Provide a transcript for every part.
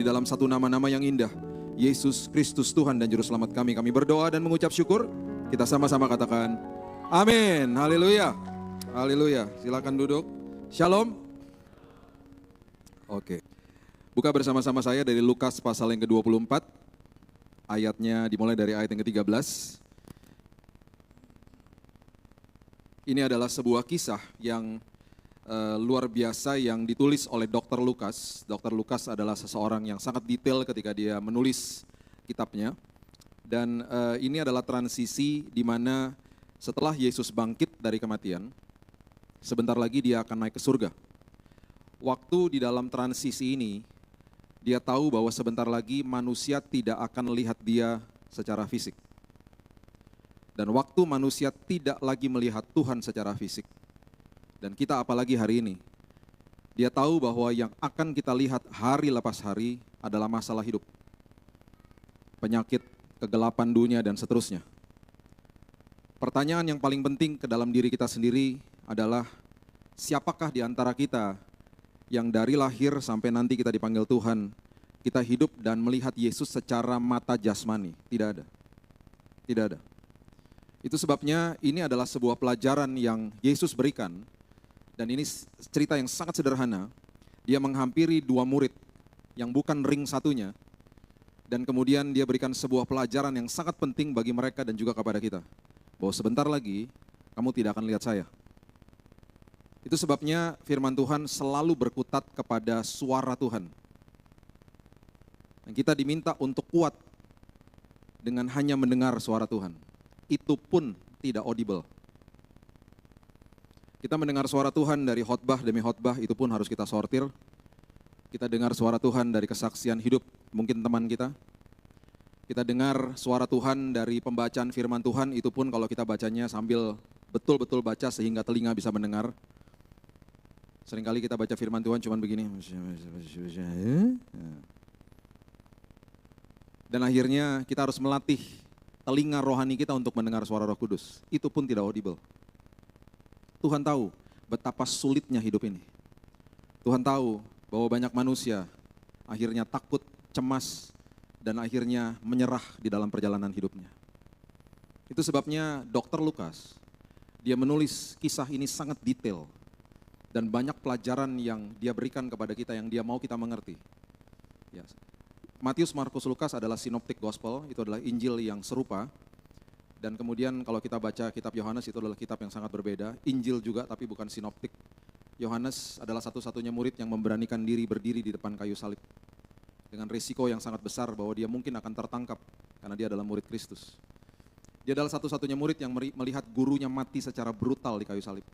Di dalam satu nama-nama yang indah, Yesus Kristus Tuhan dan Juru Selamat kami berdoa dan mengucap syukur. Kita sama-sama katakan, amin, haleluya, haleluya. Silakan duduk, shalom. Oke, buka bersama-sama saya dari Lukas pasal yang ke-24, ayatnya dimulai dari ayat yang ke-13. Ini adalah sebuah kisah yang luar biasa yang ditulis oleh Dr. Lukas. Dr. Lukas adalah seseorang yang sangat detail ketika dia menulis kitabnya. Dan ini adalah transisi di mana setelah Yesus bangkit dari kematian, sebentar lagi dia akan naik ke surga. Waktu di dalam transisi ini, dia tahu bahwa sebentar lagi manusia tidak akan melihat dia secara fisik. Dan waktu manusia tidak lagi melihat Tuhan secara fisik, dan kita apalagi hari ini, dia tahu bahwa yang akan kita lihat hari lepas hari adalah masalah hidup, penyakit, kegelapan dunia, dan seterusnya. Pertanyaan yang paling penting ke dalam diri kita sendiri adalah, siapakah di antara kita yang dari lahir sampai nanti kita dipanggil Tuhan, kita hidup dan melihat Yesus secara mata jasmani? Tidak ada. Tidak ada. Itu sebabnya ini adalah sebuah pelajaran yang Yesus berikan. Dan ini cerita yang sangat sederhana. Dia menghampiri dua murid yang bukan ring satunya. Dan kemudian dia berikan sebuah pelajaran yang sangat penting bagi mereka dan juga kepada kita. Bahwa sebentar lagi kamu tidak akan lihat saya. Itu sebabnya firman Tuhan selalu berkutat kepada suara Tuhan. Dan kita diminta untuk kuat dengan hanya mendengar suara Tuhan. Itu pun tidak audible. Kita mendengar suara Tuhan dari khotbah demi khotbah, itu pun harus kita sortir. Kita dengar suara Tuhan dari kesaksian hidup, mungkin teman kita. Kita dengar suara Tuhan dari pembacaan firman Tuhan, itu pun kalau kita bacanya sambil betul-betul baca sehingga telinga bisa mendengar. Seringkali kita baca firman Tuhan cuman begini. Dan akhirnya kita harus melatih telinga rohani kita untuk mendengar suara Roh Kudus. Itu pun tidak audible. Tuhan tahu betapa sulitnya hidup ini. Tuhan tahu bahwa banyak manusia akhirnya takut, cemas, dan akhirnya menyerah di dalam perjalanan hidupnya. Itu sebabnya Dr. Lukas, dia menulis kisah ini sangat detail. Dan banyak pelajaran yang dia berikan kepada kita yang dia mau kita mengerti. Ya. Matius, Markus, Lukas adalah synoptic gospel, itu adalah Injil yang serupa. Dan kemudian kalau kita baca kitab Yohanes, itu adalah kitab yang sangat berbeda. Injil juga tapi bukan sinoptik. Yohanes adalah satu-satunya murid yang memberanikan diri berdiri di depan kayu salib. Dengan risiko yang sangat besar bahwa dia mungkin akan tertangkap karena dia adalah murid Kristus. Dia adalah satu-satunya murid yang melihat gurunya mati secara brutal di kayu salib.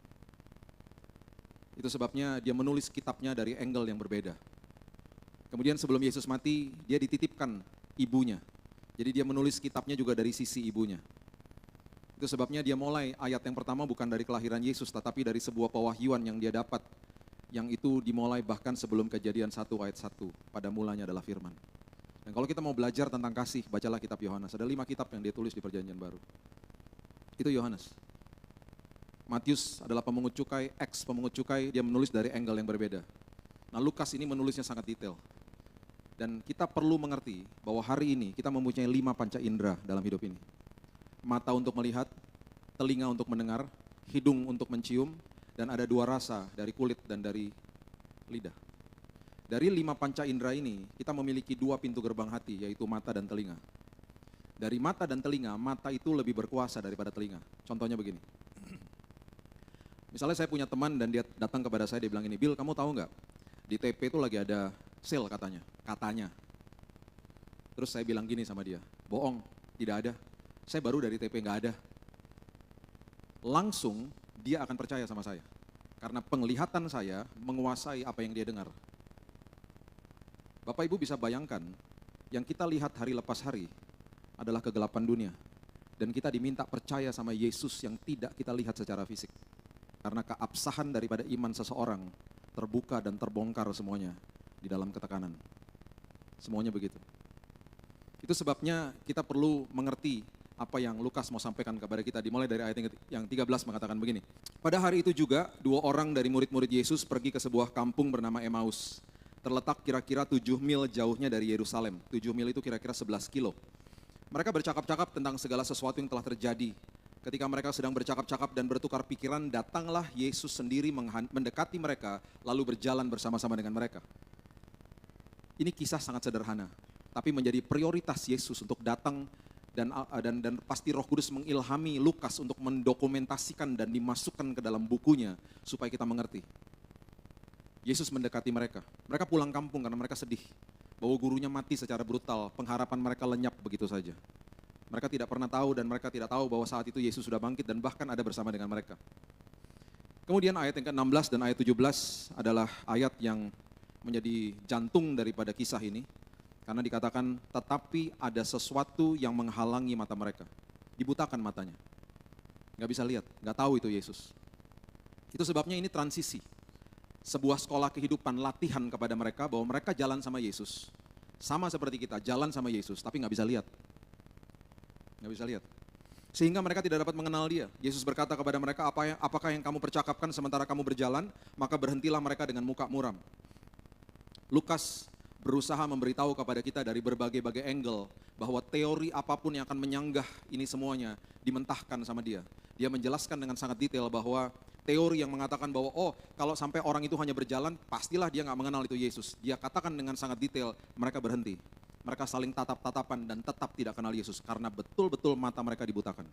Itu sebabnya dia menulis kitabnya dari angle yang berbeda. Kemudian sebelum Yesus mati, dia dititipkan ibunya. Jadi dia menulis kitabnya juga dari sisi ibunya. Itu sebabnya dia mulai ayat yang pertama bukan dari kelahiran Yesus, tetapi dari sebuah pewahyuan yang dia dapat. Yang itu dimulai bahkan sebelum Kejadian 1 ayat 1. Pada mulanya adalah firman. Dan kalau kita mau belajar tentang kasih, bacalah kitab Yohanes. Ada 5 kitab yang dia tulis di Perjanjian Baru. Itu Yohanes. Matius adalah pemungut cukai, ex-pemungut cukai, dia menulis dari angle yang berbeda. Nah, Lukas ini menulisnya sangat detail. Dan kita perlu mengerti bahwa hari ini kita mempunyai 5 panca indera dalam hidup ini. Mata untuk melihat, telinga untuk mendengar, hidung untuk mencium, dan ada 2 rasa dari kulit dan dari lidah. Dari 5 panca indera ini, kita memiliki 2 pintu gerbang hati, yaitu mata dan telinga. Dari mata dan telinga, mata itu lebih berkuasa daripada telinga. Contohnya begini. Misalnya saya punya teman dan dia datang kepada saya, dia bilang ini, Bill, kamu tahu nggak? Di TP itu lagi ada sale katanya. Terus saya bilang gini sama dia, bohong, tidak ada. Saya baru dari TP, nggak ada. Langsung dia akan percaya sama saya. Karena penglihatan saya menguasai apa yang dia dengar. Bapak Ibu bisa bayangkan, yang kita lihat hari lepas hari adalah kegelapan dunia. Dan kita diminta percaya sama Yesus yang tidak kita lihat secara fisik. Karena keabsahan daripada iman seseorang terbuka dan terbongkar semuanya di dalam ketekanan. Semuanya begitu. Itu sebabnya kita perlu mengerti apa yang Lukas mau sampaikan kepada kita. Dimulai dari ayat yang 13 mengatakan begini. Pada hari itu juga 2 orang dari murid-murid Yesus pergi ke sebuah kampung bernama Emmaus. terletak kira-kira 7 mil jauhnya dari Yerusalem. 7 mil itu kira-kira 11 kilo. Mereka bercakap-cakap tentang segala sesuatu yang telah terjadi. Ketika mereka sedang bercakap-cakap dan bertukar pikiran, datanglah Yesus sendiri mendekati mereka, lalu berjalan bersama-sama dengan mereka. Ini kisah sangat sederhana, tapi menjadi prioritas Yesus untuk datang dan pasti Roh Kudus mengilhami Lukas untuk mendokumentasikan dan dimasukkan ke dalam bukunya supaya kita mengerti. Yesus mendekati mereka. Mereka pulang kampung karena mereka sedih bahwa gurunya mati secara brutal, pengharapan mereka lenyap begitu saja. Mereka tidak pernah tahu dan mereka tidak tahu bahwa saat itu Yesus sudah bangkit dan bahkan ada bersama dengan mereka. Kemudian ayat yang ke-16 dan ayat 17 adalah ayat yang menjadi jantung daripada kisah ini. Karena dikatakan, tetapi ada sesuatu yang menghalangi mata mereka. Dibutakan matanya. Nggak bisa lihat, nggak tahu itu Yesus. Itu sebabnya ini transisi. Sebuah sekolah kehidupan, latihan kepada mereka bahwa mereka jalan sama Yesus. Sama seperti kita, jalan sama Yesus, tapi nggak bisa lihat. Nggak bisa lihat. Sehingga mereka tidak dapat mengenal dia. Yesus berkata kepada mereka, apakah yang kamu percakapkan sementara kamu berjalan, maka berhentilah mereka dengan muka muram. Lukas berusaha memberitahu kepada kita dari berbagai-bagai angle bahwa teori apapun yang akan menyanggah ini semuanya dimentahkan sama dia. Dia menjelaskan dengan sangat detail bahwa teori yang mengatakan bahwa kalau sampai orang itu hanya berjalan, pastilah dia nggak mengenal itu Yesus. Dia katakan dengan sangat detail, mereka berhenti. Mereka saling tatap-tatapan dan tetap tidak kenal Yesus karena betul-betul mata mereka dibutakan.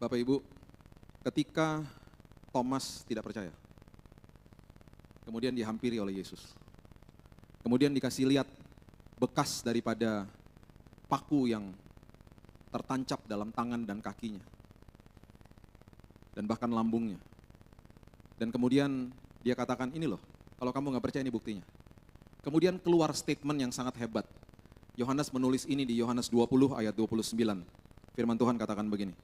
Bapak Ibu, ketika Thomas tidak percaya, kemudian dihampiri oleh Yesus. Kemudian dikasih lihat bekas daripada paku yang tertancap dalam tangan dan kakinya. Dan bahkan lambungnya. Dan kemudian dia katakan, ini loh, kalau kamu nggak percaya ini buktinya. Kemudian keluar statement yang sangat hebat. Yohanes menulis ini di Yohanes 20 ayat 29. Firman Tuhan katakan begini.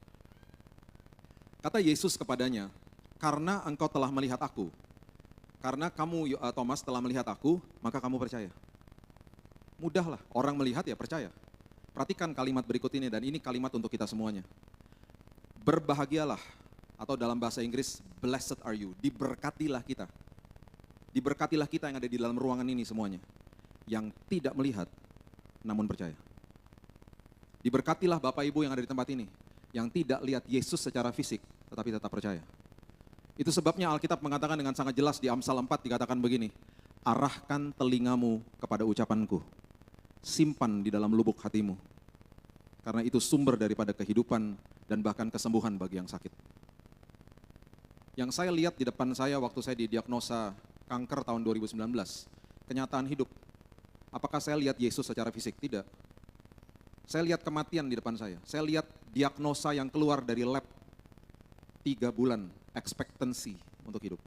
Kata Yesus kepadanya, karena engkau telah melihat aku, karena kamu Thomas telah melihat aku, maka kamu percaya. Mudahlah, orang melihat ya percaya. Perhatikan kalimat berikut ini dan ini kalimat untuk kita semuanya. Berbahagialah, atau dalam bahasa Inggris, blessed are you, diberkatilah kita. Diberkatilah kita yang ada di dalam ruangan ini semuanya. Yang tidak melihat, namun percaya. Diberkatilah Bapak Ibu yang ada di tempat ini. Yang tidak lihat Yesus secara fisik, tetapi tetap percaya. Itu sebabnya Alkitab mengatakan dengan sangat jelas di Amsal 4 dikatakan begini, arahkan telingamu kepada ucapanku, simpan di dalam lubuk hatimu, karena itu sumber daripada kehidupan dan bahkan kesembuhan bagi yang sakit. Yang saya lihat di depan saya waktu saya didiagnosa kanker tahun 2019, kenyataan hidup. Apakah saya lihat Yesus secara fisik? Tidak. Saya lihat kematian di depan saya. Saya lihat diagnosa yang keluar dari lab 3 bulan. Expectancy untuk hidup.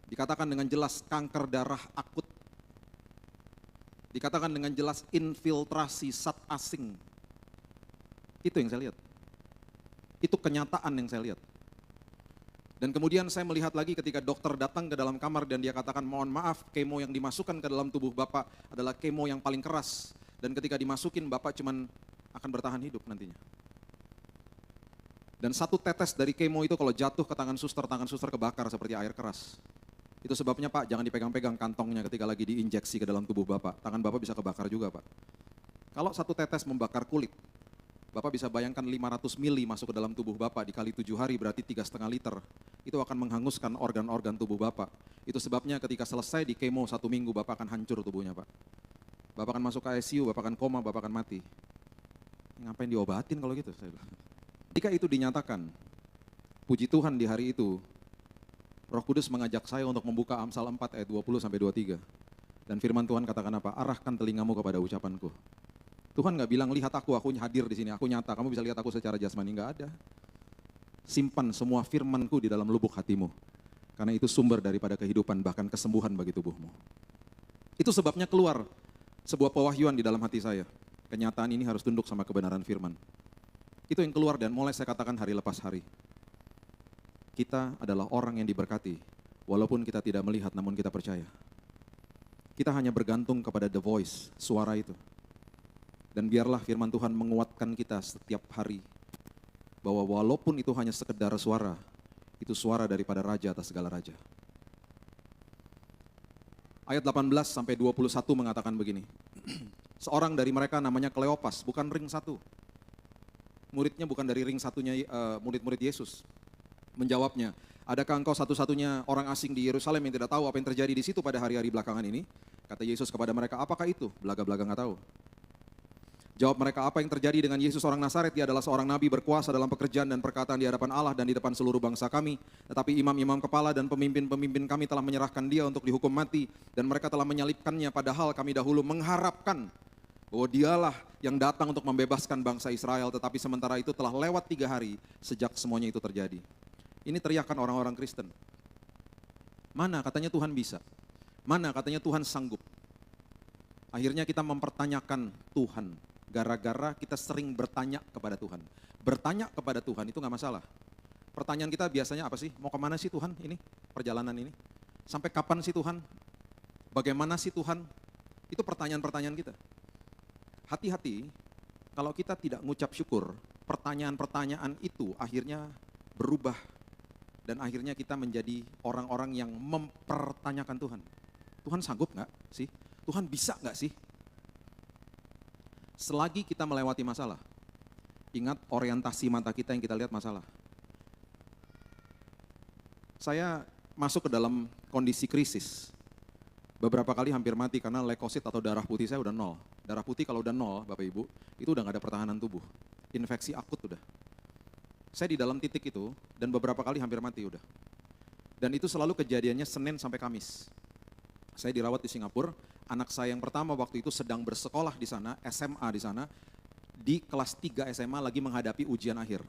Dikatakan dengan jelas kanker darah akut. Dikatakan dengan jelas infiltrasi zat asing. Itu yang saya lihat. Itu kenyataan yang saya lihat. Dan kemudian saya melihat lagi ketika dokter datang ke dalam kamar dan dia katakan, mohon maaf, kemo yang dimasukkan ke dalam tubuh Bapak adalah kemo yang paling keras. Dan ketika dimasukin Bapak cuman akan bertahan hidup nantinya. Dan 1 tetes dari kemo itu kalau jatuh ke tangan suster kebakar seperti air keras. Itu sebabnya Pak, jangan dipegang-pegang kantongnya ketika lagi diinjeksi ke dalam tubuh Bapak. Tangan Bapak bisa kebakar juga Pak. Kalau 1 tetes membakar kulit, Bapak bisa bayangkan 500 mili masuk ke dalam tubuh Bapak dikali 7 hari berarti 3,5 liter. Itu akan menghanguskan organ-organ tubuh Bapak. Itu sebabnya ketika selesai di kemo 1 minggu Bapak akan hancur tubuhnya Pak. Bapak akan masuk ke ICU, Bapak akan koma, Bapak akan mati. Ngapain diobatin kalau gitu? Saya bilang. Ketika itu dinyatakan, puji Tuhan di hari itu, Roh Kudus mengajak saya untuk membuka Amsal 4 ayat 20-23. Dan firman Tuhan katakan apa? Arahkan telingamu kepada ucapanku. Tuhan nggak bilang, lihat aku hadir di sini, aku nyata, kamu bisa lihat aku secara jasmani, nggak ada. Simpan semua firmanku di dalam lubuk hatimu. Karena itu sumber daripada kehidupan, bahkan kesembuhan bagi tubuhmu. Itu sebabnya keluar sebuah pewahyuan di dalam hati saya. Kenyataan ini harus tunduk sama kebenaran firman. Itu yang keluar dan mulai saya katakan hari lepas hari. Kita adalah orang yang diberkati, walaupun kita tidak melihat namun kita percaya. Kita hanya bergantung kepada the voice, suara itu. Dan biarlah firman Tuhan menguatkan kita setiap hari, bahwa walaupun itu hanya sekedar suara, Itu suara daripada raja atas segala raja. Ayat 18 sampai 21 mengatakan begini. Seorang dari mereka namanya Kleopas, bukan ring satu. Muridnya bukan dari ring satunya murid-murid Yesus. Menjawabnya, adakah engkau satu-satunya orang asing di Yerusalem yang tidak tahu apa yang terjadi di situ pada hari-hari belakangan ini? Kata Yesus kepada mereka, apakah itu? Belaga-belaga nggak tahu. Jawab mereka, apa yang terjadi dengan Yesus orang Nazaret? Dia adalah seorang nabi berkuasa dalam pekerjaan dan perkataan di hadapan Allah dan di depan seluruh bangsa kami. Tetapi imam-imam kepala dan pemimpin-pemimpin kami telah menyerahkan dia untuk dihukum mati. Dan mereka telah menyalibkannya, padahal kami dahulu mengharapkan bahwa dialah yang datang untuk membebaskan bangsa Israel. Tetapi sementara itu telah lewat 3 hari sejak semuanya itu terjadi. Ini teriakan orang-orang Kristen. Mana katanya Tuhan bisa? Mana katanya Tuhan sanggup? Akhirnya kita mempertanyakan Tuhan. Gara-gara kita sering bertanya kepada Tuhan. Bertanya kepada Tuhan itu gak masalah. Pertanyaan kita biasanya apa sih? Mau kemana sih Tuhan ini? Perjalanan ini? Sampai kapan sih Tuhan? Bagaimana sih Tuhan? Itu pertanyaan-pertanyaan kita. Hati-hati, kalau kita tidak ngucap syukur, pertanyaan-pertanyaan itu akhirnya berubah. Dan akhirnya kita menjadi orang-orang yang mempertanyakan Tuhan. Tuhan sanggup gak sih? Tuhan bisa gak sih? Selagi kita melewati masalah, ingat orientasi mata kita yang kita lihat masalah. Saya masuk ke dalam kondisi krisis. Beberapa kali hampir mati karena leukosit atau darah putih saya udah 0. Darah putih kalau udah 0, Bapak Ibu, itu udah gak ada pertahanan tubuh. Infeksi akut udah. Saya di dalam titik itu dan beberapa kali hampir mati udah. Dan itu selalu kejadiannya Senin sampai Kamis. Saya dirawat di Singapura. Anak saya yang pertama waktu itu sedang bersekolah di sana, SMA di sana, di kelas 3 SMA lagi menghadapi ujian akhir.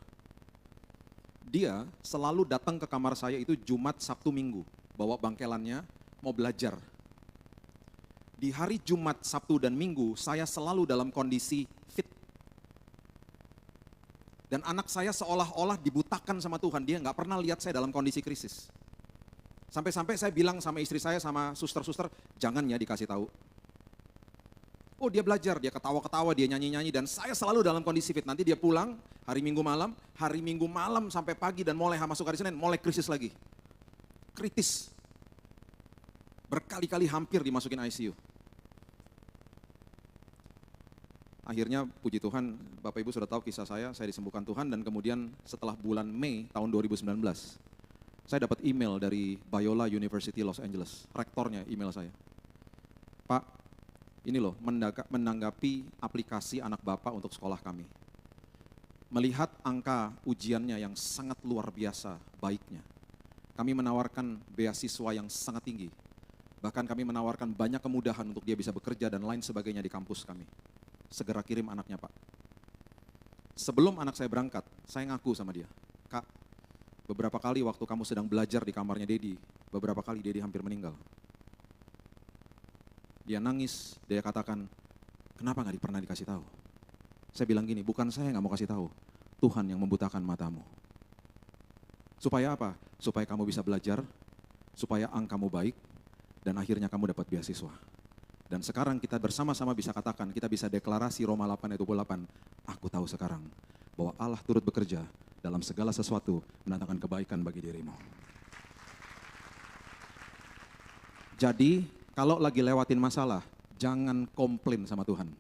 Dia selalu datang ke kamar saya itu Jumat, Sabtu, Minggu, bawa bangkelannya, mau belajar. Di hari Jumat, Sabtu, dan Minggu, saya selalu dalam kondisi fit. Dan anak saya seolah-olah dibutakan sama Tuhan, dia nggak pernah lihat saya dalam kondisi krisis. Sampai-sampai saya bilang sama istri saya, sama suster-suster, jangan ya dikasih tahu. Oh dia belajar, dia ketawa-ketawa, dia nyanyi-nyanyi, dan saya selalu dalam kondisi fit. Nanti dia pulang, hari Minggu malam sampai pagi dan mulai masuk hari Senin, mulai krisis lagi. Kritis. Berkali-kali hampir dimasukin ICU. Akhirnya puji Tuhan, Bapak Ibu sudah tahu kisah saya disembuhkan Tuhan, dan kemudian setelah bulan Mei tahun 2019, saya dapat email dari Biola University Los Angeles, rektornya email saya. Pak, ini loh menanggapi aplikasi anak Bapak untuk sekolah kami. Melihat angka ujiannya yang sangat luar biasa baiknya, kami menawarkan beasiswa yang sangat tinggi. Bahkan kami menawarkan banyak kemudahan untuk dia bisa bekerja dan lain sebagainya di kampus kami. Segera kirim anaknya Pak. Sebelum anak saya berangkat, saya ngaku sama dia, Kak, beberapa kali waktu kamu sedang belajar di kamarnya Dedi, beberapa kali Dedi hampir meninggal. Dia nangis, dia katakan, kenapa nggak pernah dikasih tahu? Saya bilang gini, bukan saya nggak mau kasih tahu, Tuhan yang membutakan matamu. Supaya apa? Supaya kamu bisa belajar, supaya angkamu baik, dan akhirnya kamu dapat beasiswa. Dan sekarang kita bersama-sama bisa katakan, kita bisa deklarasi Roma 8 ayat 28, aku tahu sekarang bahwa Allah turut bekerja dalam segala sesuatu mendatangkan kebaikan bagi dirimu. Jadi, kalau lagi lewatin masalah, jangan komplain sama Tuhan.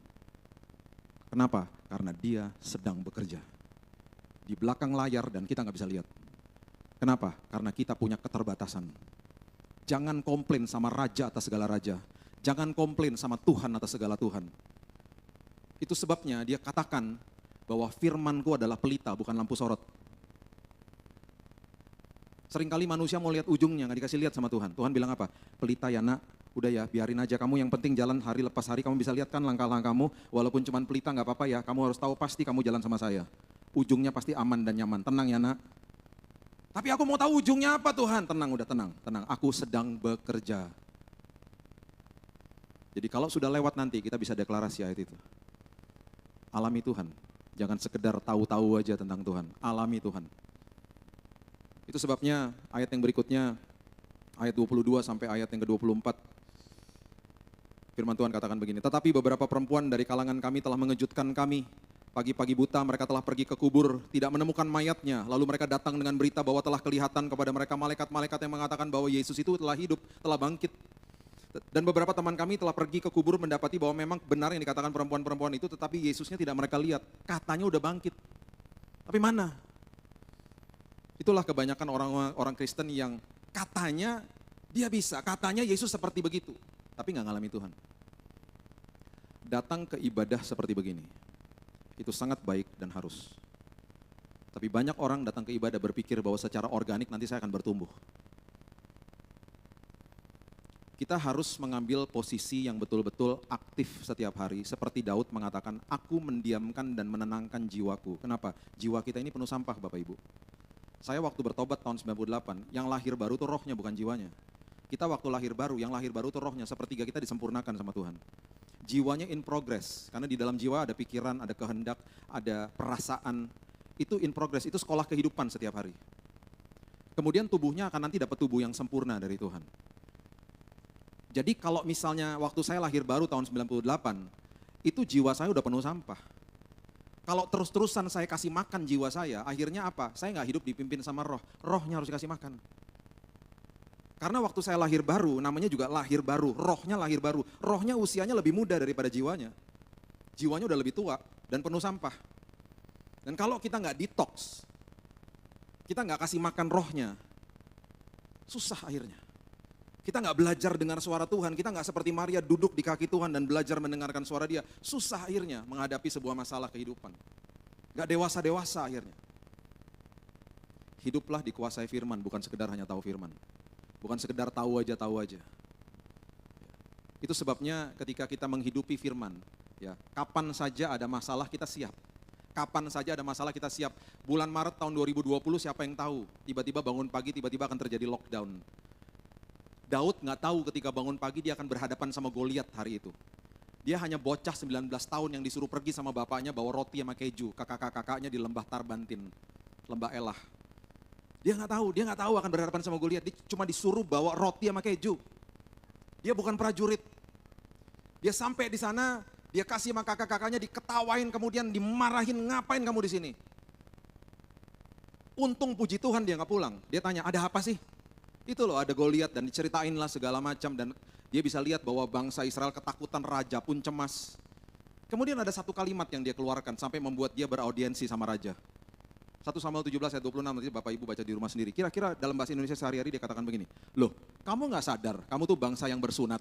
Kenapa? Karena dia sedang bekerja. Di belakang layar dan kita nggak bisa lihat. Kenapa? Karena kita punya keterbatasan. Jangan komplain sama raja atas segala raja. Jangan komplain sama Tuhan atas segala Tuhan. Itu sebabnya dia katakan bahwa firman-Ku adalah pelita, bukan lampu sorot. Seringkali manusia mau lihat ujungnya, nggak dikasih lihat sama Tuhan. Tuhan bilang apa? Pelita ya nak, udah ya biarin aja kamu, yang penting jalan hari lepas hari kamu bisa lihat kan langkah-langkahmu. Walaupun cuma pelita nggak apa-apa ya, kamu harus tahu pasti kamu jalan sama saya. Ujungnya pasti aman dan nyaman, tenang ya nak. Tapi aku mau tahu ujungnya apa Tuhan? Tenang, udah tenang, aku sedang bekerja. Jadi kalau sudah lewat nanti kita bisa deklarasi ayat itu. Alami Tuhan, jangan sekedar tahu-tahu aja tentang Tuhan, alami Tuhan. Itu sebabnya ayat yang berikutnya, ayat 22 sampai ayat yang ke-24, firman Tuhan katakan begini, tetapi beberapa perempuan dari kalangan kami telah mengejutkan kami Pagi-pagi buta mereka telah pergi ke kubur, tidak menemukan mayatnya. Lalu mereka datang dengan berita bahwa telah kelihatan kepada mereka malaikat-malaikat yang mengatakan bahwa Yesus itu telah hidup, telah bangkit. Dan beberapa teman kami telah pergi ke kubur mendapati bahwa memang benar yang dikatakan perempuan-perempuan itu, tetapi Yesusnya tidak mereka lihat. Katanya udah bangkit. Tapi mana? Itulah kebanyakan orang Kristen yang katanya dia bisa, katanya Yesus seperti begitu. Tapi nggak ngalami Tuhan. Datang ke ibadah seperti begini. Itu sangat baik dan harus. Tapi banyak orang datang ke ibadah berpikir bahwa secara organik nanti saya akan bertumbuh. Kita harus mengambil posisi yang betul-betul aktif setiap hari. Seperti Daud mengatakan, aku mendiamkan dan menenangkan jiwaku. Kenapa? Jiwa kita ini penuh sampah Bapak Ibu. Saya waktu bertobat tahun 98, yang lahir baru itu rohnya bukan jiwanya. Kita waktu lahir baru, yang lahir baru itu rohnya, sepertiga kita disempurnakan sama Tuhan. Jiwanya in progress, karena di dalam jiwa ada pikiran, ada kehendak, ada perasaan. Itu in progress, itu sekolah kehidupan setiap hari. Kemudian tubuhnya akan nanti dapat tubuh yang sempurna dari Tuhan. Jadi kalau misalnya waktu saya lahir baru tahun 98, itu jiwa saya udah penuh sampah. Kalau terus-terusan saya kasih makan jiwa saya, akhirnya apa? Saya nggak hidup dipimpin sama roh, rohnya harus dikasih makan. Karena waktu saya lahir baru, namanya juga lahir baru, rohnya lahir baru. Rohnya usianya lebih muda daripada jiwanya. Jiwanya udah lebih tua dan penuh sampah. Dan kalau kita nggak detox, kita nggak kasih makan rohnya, susah akhirnya. Kita nggak belajar dengar suara Tuhan, kita nggak seperti Maria duduk di kaki Tuhan dan belajar mendengarkan suara Dia. Susah akhirnya menghadapi sebuah masalah kehidupan. Nggak dewasa-dewasa akhirnya. Hiduplah dikuasai firman, bukan sekedar hanya tahu firman. Bukan sekedar tahu aja. Itu sebabnya ketika kita menghidupi firman, ya, kapan saja ada masalah kita siap. Kapan saja ada masalah kita siap. Bulan Maret tahun 2020 siapa yang tahu? Tiba-tiba bangun pagi, tiba-tiba akan terjadi lockdown. Daud nggak tahu ketika bangun pagi dia akan berhadapan sama Goliat hari itu. Dia hanya bocah 19 tahun yang disuruh pergi sama bapaknya bawa roti sama keju, kakak-kakaknya di lembah Tarbantin, lembah Elah. Dia nggak tahu akan berhadapan sama Goliat. Dia cuma disuruh bawa roti sama keju. Dia bukan prajurit. Dia sampai di sana, dia kasih sama kakak-kakaknya, diketawain, kemudian dimarahin, ngapain kamu di sini? Untung puji Tuhan dia nggak pulang. Dia tanya, ada apa sih? Itu loh, ada Goliat dan diceritain lah segala macam dan dia bisa lihat bahwa bangsa Israel ketakutan, raja pun cemas. Kemudian ada satu kalimat yang dia keluarkan sampai membuat dia beraudiensi sama raja. 1 Samuel 17 ayat 26, nanti Bapak Ibu baca di rumah sendiri. Kira-kira dalam bahasa Indonesia sehari-hari dia katakan begini, loh kamu gak sadar, kamu tuh bangsa yang bersunat.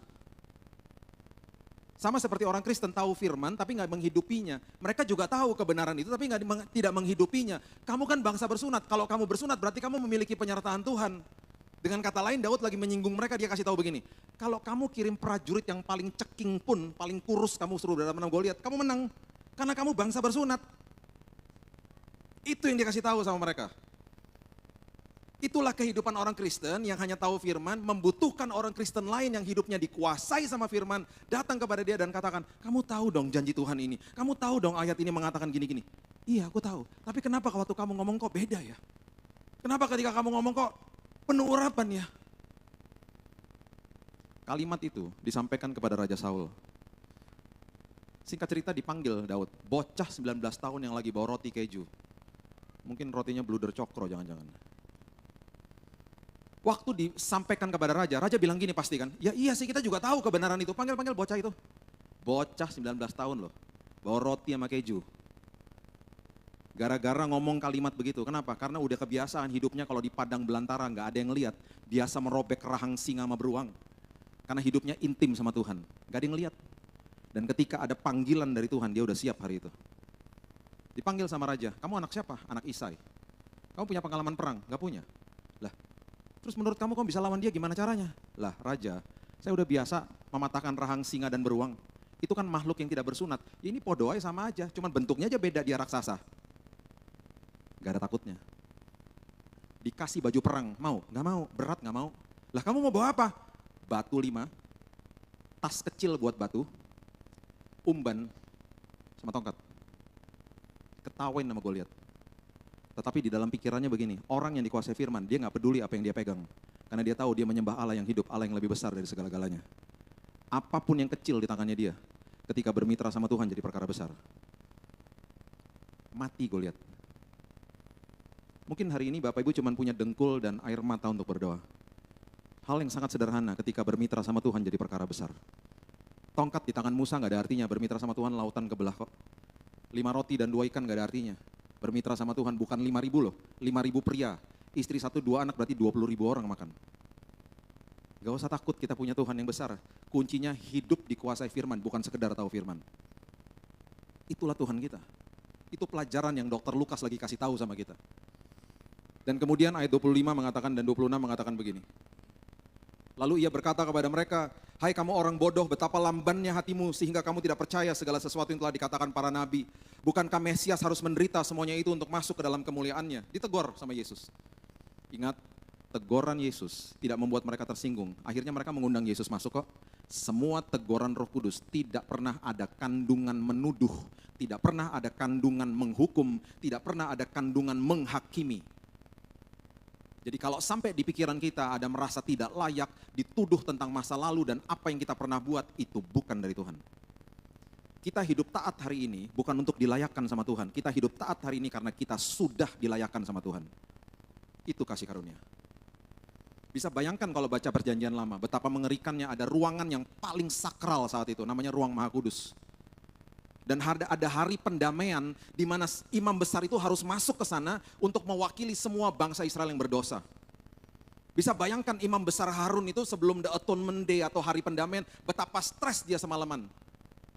Sama seperti orang Kristen tahu firman tapi gak menghidupinya. Mereka juga tahu kebenaran itu tapi tidak menghidupinya. Kamu kan bangsa bersunat, kalau kamu bersunat berarti kamu memiliki penyertaan Tuhan. Dengan kata lain Daud lagi menyinggung mereka, dia kasih tahu begini, kalau kamu kirim prajurit yang paling ceking pun, paling kurus kamu suruh dalam menang Goliat, kamu menang. Karena kamu bangsa bersunat. Itu yang dikasih tahu sama mereka. Itulah kehidupan orang Kristen yang hanya tahu firman, membutuhkan orang Kristen lain yang hidupnya dikuasai sama firman, datang kepada dia dan katakan, kamu tahu dong janji Tuhan ini, kamu tahu dong ayat ini mengatakan gini-gini. Iya aku tahu, tapi kenapa waktu kamu ngomong kok beda ya? Kenapa ketika kamu ngomong kok penuh urapan ya? Kalimat itu disampaikan kepada Raja Saul. Singkat cerita dipanggil Daud, bocah 19 tahun yang lagi bawa roti keju. Mungkin rotinya bluder cokro jangan-jangan. Waktu disampaikan kepada raja, raja bilang gini pasti kan, ya iya sih kita juga tahu kebenaran itu, panggil bocah itu. Bocah 19 tahun loh, bawa roti sama keju. Gara-gara ngomong kalimat begitu, kenapa? Karena udah kebiasaan hidupnya kalau di padang belantara nggak ada yang lihat, biasa merobek rahang singa sama beruang. Karena hidupnya intim sama Tuhan, nggak ada yang lihat. Dan ketika ada panggilan dari Tuhan, dia udah siap hari itu. Dipanggil sama raja, kamu anak siapa? Anak Isai. Kamu punya pengalaman perang? Gak punya. Lah, terus menurut kamu bisa lawan dia gimana caranya? Lah raja, saya udah biasa mematahkan rahang singa dan beruang. Itu kan makhluk yang tidak bersunat. Ini podo aja sama aja, cuman bentuknya aja beda, dia raksasa. Gak ada takutnya. Dikasih baju perang, mau? Gak mau, berat gak mau. Lah kamu mau bawa apa? Batu 5, tas kecil buat batu, umban, sama tongkat. Ketawain sama Goliat. Tetapi di dalam pikirannya begini, orang yang dikuasai firman, dia gak peduli apa yang dia pegang. Karena dia tahu dia menyembah Allah yang hidup, Allah yang lebih besar dari segala-galanya. Apapun yang kecil di tangannya dia, ketika bermitra sama Tuhan jadi perkara besar. Mati Goliat. Mungkin hari ini Bapak Ibu cuma punya dengkul dan air mata untuk berdoa. Hal yang sangat sederhana ketika bermitra sama Tuhan jadi perkara besar. Tongkat di tangan Musa gak ada artinya, bermitra sama Tuhan lautan kebelah kok. 5 roti dan 2 ikan gak ada artinya. Bermitra sama Tuhan bukan 5.000 loh, 5.000 pria. Istri 1, 2 anak berarti 20.000 orang makan. Gak usah takut, kita punya Tuhan yang besar. Kuncinya hidup dikuasai firman, bukan sekedar tahu firman. Itulah Tuhan kita. Itu pelajaran yang Dr. Lukas lagi kasih tahu sama kita. Dan kemudian ayat 25 mengatakan dan 26 mengatakan begini. Lalu ia berkata kepada mereka, hai kamu orang bodoh, betapa lambannya hatimu sehingga kamu tidak percaya segala sesuatu yang telah dikatakan para nabi. Bukankah Mesias harus menderita semuanya itu untuk masuk ke dalam kemuliaannya? Ditegur sama Yesus. Ingat, teguran Yesus tidak membuat mereka tersinggung. Akhirnya mereka mengundang Yesus masuk kok. Semua teguran Roh Kudus tidak pernah ada kandungan menuduh, tidak pernah ada kandungan menghukum, tidak pernah ada kandungan menghakimi. Jadi kalau sampai di pikiran kita ada merasa tidak layak, dituduh tentang masa lalu dan apa yang kita pernah buat, itu bukan dari Tuhan. Kita hidup taat hari ini bukan untuk dilayakkan sama Tuhan. Kita hidup taat hari ini karena kita sudah dilayakkan sama Tuhan. Itu kasih karunia. Bisa bayangkan kalau baca perjanjian lama, betapa mengerikannya ada ruangan yang paling sakral saat itu, namanya ruang Maha Kudus. Dan ada hari pendamaian di mana imam besar itu harus masuk ke sana untuk mewakili semua bangsa Israel yang berdosa. Bisa bayangkan imam besar Harun itu sebelum the atonement day atau hari pendamaian, betapa stres dia semalaman.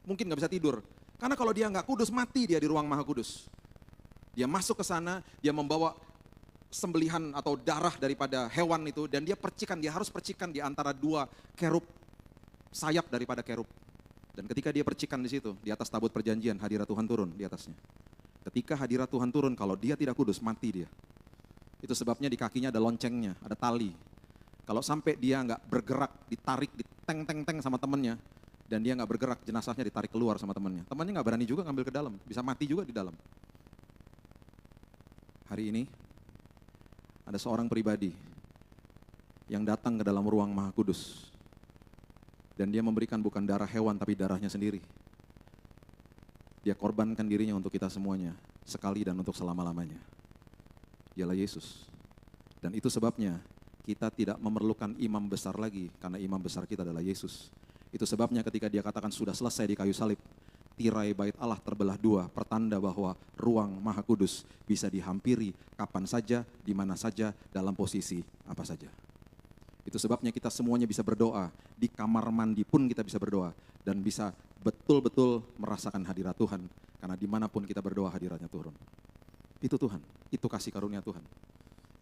Mungkin gak bisa tidur. Karena kalau dia gak kudus, mati dia di ruang Maha Kudus. Dia masuk ke sana, dia membawa sembelihan atau darah daripada hewan itu, dan dia harus percikan di antara 2 kerub, sayap daripada kerub. Dan ketika dia percikan di situ, di atas tabut perjanjian, hadirat Tuhan turun di atasnya. Ketika hadirat Tuhan turun, kalau dia tidak kudus, mati dia. Itu sebabnya di kakinya ada loncengnya, ada tali. Kalau sampai dia nggak bergerak, ditarik, diteng-teng-teng sama temennya, dan dia nggak bergerak, jenazahnya ditarik keluar sama temennya. Temannya nggak berani juga ngambil ke dalam, bisa mati juga di dalam. Hari ini, ada seorang pribadi yang datang ke dalam ruang Maha Kudus. Dan dia memberikan bukan darah hewan tapi darahnya sendiri. Dia korbankan dirinya untuk kita semuanya, sekali dan untuk selama-lamanya. Dialah Yesus. Dan itu sebabnya kita tidak memerlukan imam besar lagi, karena imam besar kita adalah Yesus. Itu sebabnya ketika dia katakan sudah selesai di kayu salib, tirai bait Allah terbelah 2, pertanda bahwa ruang Maha Kudus bisa dihampiri kapan saja, di mana saja, dalam posisi apa saja. Itu sebabnya kita semuanya bisa berdoa, di kamar mandi pun kita bisa berdoa, dan bisa betul-betul merasakan hadirat Tuhan, karena dimanapun kita berdoa hadiratnya turun. Itu Tuhan, itu kasih karunia Tuhan.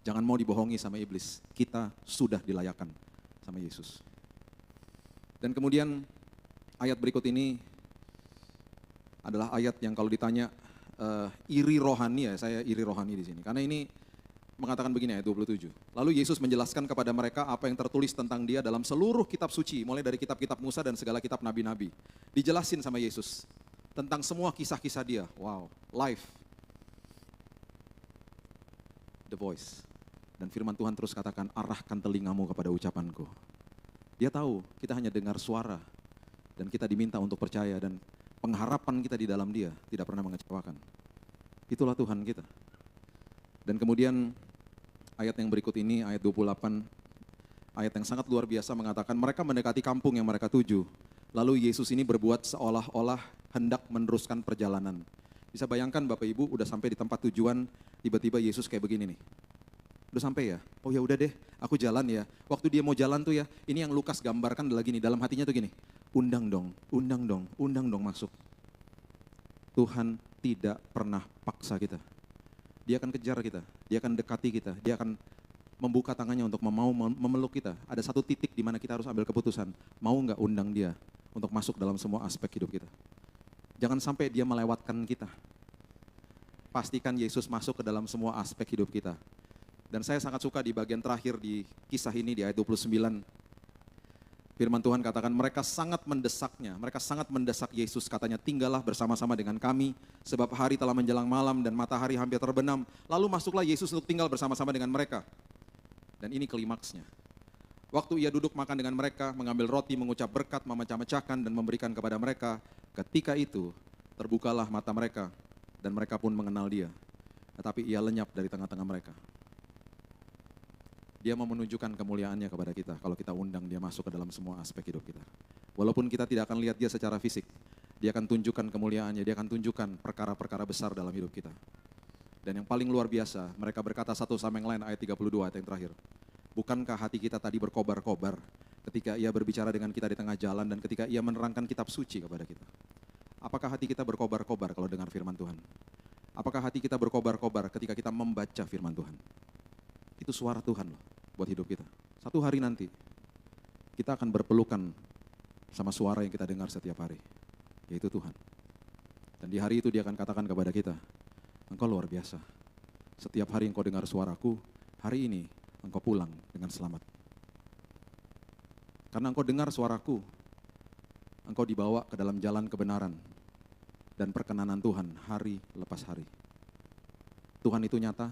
Jangan mau dibohongi sama iblis, kita sudah dilayakkan sama Yesus. Dan kemudian ayat berikut ini adalah ayat yang kalau ditanya iri rohani ya, saya iri rohani di sini, karena ini mengatakan begini ayat 27. Lalu Yesus menjelaskan kepada mereka apa yang tertulis tentang dia dalam seluruh kitab suci, mulai dari kitab-kitab Musa dan segala kitab nabi-nabi. Dijelasin sama Yesus tentang semua kisah-kisah dia. Wow, life. The voice. Dan firman Tuhan terus katakan, arahkan telingamu kepada ucapanku. Dia tahu kita hanya dengar suara dan kita diminta untuk percaya, dan pengharapan kita di dalam dia tidak pernah mengecewakan. Itulah Tuhan kita. Dan kemudian ayat yang berikut ini, ayat 28, ayat yang sangat luar biasa mengatakan, mereka mendekati kampung yang mereka tuju. Lalu Yesus ini berbuat seolah-olah hendak meneruskan perjalanan. Bisa bayangkan Bapak Ibu udah sampai di tempat tujuan, tiba-tiba Yesus kayak begini nih. Udah sampai ya? Oh ya udah deh, aku jalan ya. Waktu dia mau jalan tuh ya, ini yang Lukas gambarkan adalah gini, dalam hatinya tuh gini, undang dong masuk. Tuhan tidak pernah paksa kita. Dia akan kejar kita, dia akan dekati kita, dia akan membuka tangannya untuk mau memeluk kita. Ada satu titik di mana kita harus ambil keputusan, mau nggak undang dia untuk masuk dalam semua aspek hidup kita. Jangan sampai dia melewatkan kita. Pastikan Yesus masuk ke dalam semua aspek hidup kita. Dan saya sangat suka di bagian terakhir di kisah ini di ayat 29. Firman Tuhan katakan mereka sangat mendesaknya, mereka sangat mendesak Yesus, katanya tinggallah bersama-sama dengan kami sebab hari telah menjelang malam dan matahari hampir terbenam. Lalu masuklah Yesus untuk tinggal bersama-sama dengan mereka. Dan ini klimaksnya. Waktu ia duduk makan dengan mereka, mengambil roti, mengucap berkat, memecah-mecahkan dan memberikan kepada mereka. Ketika itu terbukalah mata mereka dan mereka pun mengenal Dia. Tetapi Ia lenyap dari tengah-tengah mereka. Dia mau menunjukkan kemuliaannya kepada kita kalau kita undang Dia masuk ke dalam semua aspek hidup kita. Walaupun kita tidak akan lihat Dia secara fisik, Dia akan tunjukkan kemuliaannya, Dia akan tunjukkan perkara-perkara besar dalam hidup kita. Dan yang paling luar biasa, mereka berkata satu sama yang lain, ayat 32, ayat yang terakhir. Bukankah hati kita tadi berkobar-kobar ketika Ia berbicara dengan kita di tengah jalan dan ketika Ia menerangkan kitab suci kepada kita? Apakah hati kita berkobar-kobar kalau dengar firman Tuhan? Apakah hati kita berkobar-kobar ketika kita membaca firman Tuhan? Itu suara Tuhan loh buat hidup kita. Satu hari nanti kita akan berpelukan sama suara yang kita dengar setiap hari, yaitu Tuhan. Dan di hari itu Dia akan katakan kepada kita, engkau luar biasa. Setiap hari engkau dengar suaraku, hari ini engkau pulang dengan selamat. Karena engkau dengar suaraku, engkau dibawa ke dalam jalan kebenaran dan perkenanan Tuhan hari lepas hari. Tuhan itu nyata,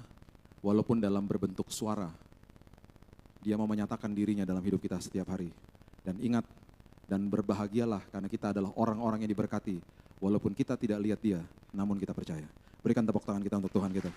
walaupun dalam berbentuk suara, Dia mau menyatakan dirinya dalam hidup kita setiap hari. Dan ingat, dan berbahagialah karena kita adalah orang-orang yang diberkati. Walaupun kita tidak lihat Dia, namun kita percaya. Berikan tepuk tangan kita untuk Tuhan kita.